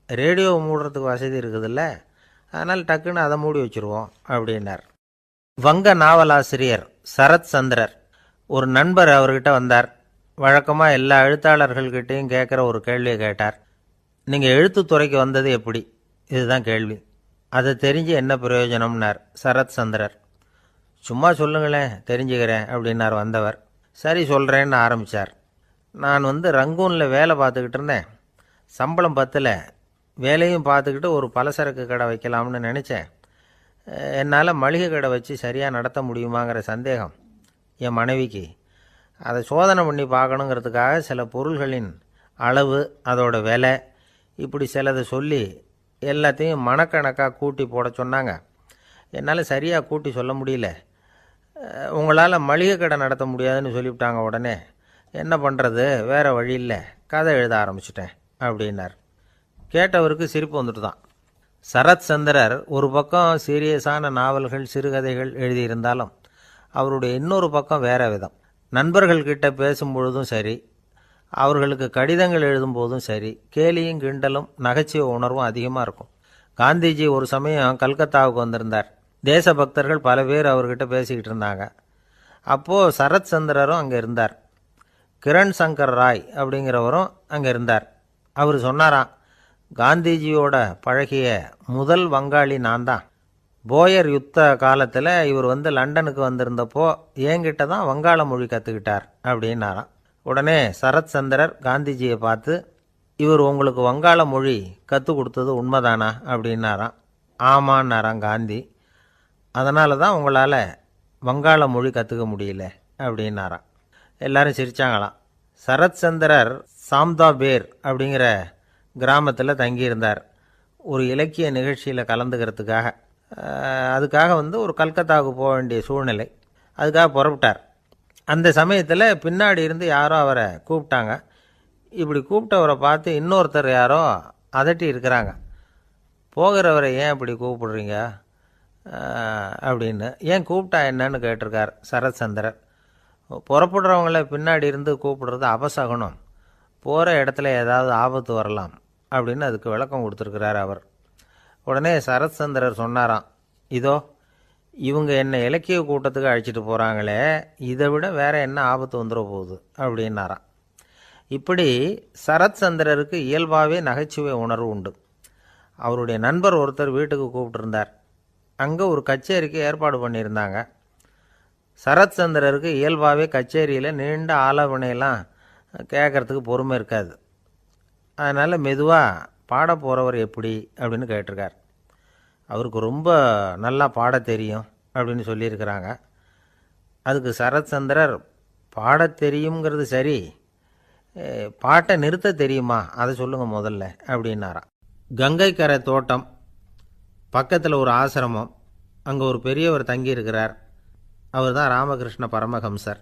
ரேடியோவை மூடுறதுக்கு வசதி இருக்குதுல்ல, அதனால் டக்குன்னு அதை மூடி வச்சுருவோம் அப்படின்னார். வங்க நாவலாசிரியர் சரத் சந்திரர் ஒரு நண்பர் அவர்கிட்ட வந்தார். வழக்கமாக எல்லா எழுத்தாளர்கள்கிட்டையும் கேட்குற ஒரு கேள்வியை கேட்டார். நீங்கள் எழுத்துத்துறைக்கு வந்தது எப்படி? இதுதான் கேள்வி. அதை தெரிஞ்சு என்ன பிரயோஜனம்னார் சரத் சந்திரர். சும்மா சொல்லுங்களேன், தெரிஞ்சுக்கிறேன் அப்படின்னார் வந்தவர். சரி சொல்கிறேன்னு ஆரம்பித்தார். நான் ரங்கூனில் வேலை பார்த்துக்கிட்டு இருந்தேன். சம்பளம் பத்தில், வேலையும் பார்த்துக்கிட்டு ஒரு பலசரக்கு கடை வைக்கலாம்னு நினச்சேன். என்னால் மளிகை கடை வச்சு சரியாக நடத்த முடியுமாங்கிற சந்தேகம் என் மனைவிக்கு. அதை சோதனை பண்ணி பார்க்கணுங்கிறதுக்காக சில பொருள்களின் அளவு, அதோட விலை, இப்படி சிலதை சொல்லி எல்லாத்தையும் மனக்கணக்காக கூட்டி போட சொன்னாங்க. என்னால் சரியாக கூட்டி சொல்ல முடியல. உங்களால் மளிகை கடை நடத்த முடியாதுன்னு சொல்லிவிட்டாங்க. உடனே என்ன பண்ணுறது, வேறு வழி இல்லை, கதை எழுத ஆரம்பிச்சிட்டேன் அப்படின்னார். கேட்டவருக்கு சிரிப்பு வந்துட்டு தான். சரத் சந்திரர் ஒரு பக்கம் சீரியஸான நாவல்கள், சிறுகதைகள் எழுதியிருந்தாலும் அவருடைய இன்னொரு பக்கம் வேற விதம். நண்பர்கள்கிட்ட பேசும்பொழுதும் சரி, அவர்களுக்கு கடிதங்கள் எழுதும்போதும் சரி, கேலியும் கிண்டலும் நகைச்சுவை உணர்வும் அதிகமாக இருக்கும். காந்திஜி ஒரு சமயம் கல்கத்தாவுக்கு வந்திருந்தார். தேசபக்தர்கள் பல பேர் அவர்கிட்ட பேசிக்கிட்டு இருந்தாங்க. அப்போது சரத் சந்திரரும் அங்கே இருந்தார். கிரண் சங்கர் ராய் அப்படிங்கிறவரும் அங்கே இருந்தார். அவர் சொன்னாராம், காந்திஜியோட பழகிய முதல் வங்காளி நான் தான். போயர் யுத்த காலத்தில் இவர் லண்டனுக்கு வந்திருந்தப்போ என்கிட்ட தான் வங்காள மொழி கற்றுக்கிட்டார் அப்படின்னாராம். உடனே சரத் சந்திரர் காந்திஜியை பார்த்து, இவர் உங்களுக்கு வங்காள மொழி கற்றுக் கொடுத்தது உண்மைதானா அப்படின்னாராம். ஆமான்னாராம் காந்தி. அதனால தான் உங்களால் வங்காள மொழி கற்றுக்க முடியல அப்படின்னாராம். எல்லாரும் சிரித்தாங்களாம். சரத் சந்திரர் சாம்தாபேர் அப்படிங்கிற கிராமத்தில் தங்கியிருந்தார் ஒரு இலக்கிய நிகழ்ச்சியில் கலந்துக்கிறதுக்காக. அதுக்காக ஒரு கல்கத்தாவுக்கு போக வேண்டிய சூழ்நிலை. அதுக்காக புறப்பட்டார். அந்த சமயத்தில் பின்னாடி இருந்து யாரோ அவரை கூப்பிட்டாங்க. இப்படி கூப்பிட்டவரை பார்த்து இன்னொருத்தர் யாரோ அதட்டி இருக்கிறாங்க. போகிறவரை ஏன் இப்படி கூப்பிடுறீங்க அப்படின்னு. ஏன் கூப்பிட்டா என்னன்னு கேட்டிருக்கார் சரத் சந்திரர். புறப்படுறவங்கள பின்னாடி இருந்து கூப்பிடுறது அபசகுனம், போகிற இடத்துல ஏதாவது ஆபத்து வரலாம் அப்படின்னு அதுக்கு விளக்கம் கொடுத்துருக்கிறார் அவர். உடனே சரத் சந்திரர் சொன்னாராம், இதோ இவங்க என்னை இலக்கிய கூட்டத்துக்கு அழைச்சிட்டு போகிறாங்களே, இதை விட வேற என்ன ஆபத்து வந்துட போகுது அப்படின்னாராம். இப்படி சரத் சந்திரருக்கு இயல்பாகவே நகைச்சுவை உணர்வு உண்டு. அவருடைய நண்பர் ஒருத்தர் வீட்டுக்கு கூப்பிட்டுருந்தார். அங்கே ஒரு கச்சேரிக்கு ஏற்பாடு பண்ணியிருந்தாங்க. சரத் சந்திரருக்கு இயல்பாகவே கச்சேரியில் நீண்ட ஆலோசனையெல்லாம் கேட்குறதுக்கு பொறுமை இருக்காது. அதனால் மெதுவாக பாட போகிறவர் எப்படி அப்படின்னு கேட்டிருக்கார். அவருக்கு ரொம்ப நல்லா பாட தெரியும் அப்படின்னு சொல்லியிருக்கிறாங்க. அதுக்கு சரத் சந்திரர், பாட தெரியுங்கிறது சரி, பாட்டை நிறுத்த தெரியுமா அதை சொல்லுங்கள் முதல்ல அப்படின்னாராம். கங்கை கரை தோட்டம் பக்கத்தில் ஒரு ஆசிரமம், அங்கே ஒரு பெரியவர் தங்கியிருக்கிறார். அவர் தான் ராமகிருஷ்ண பரமஹம்சர்.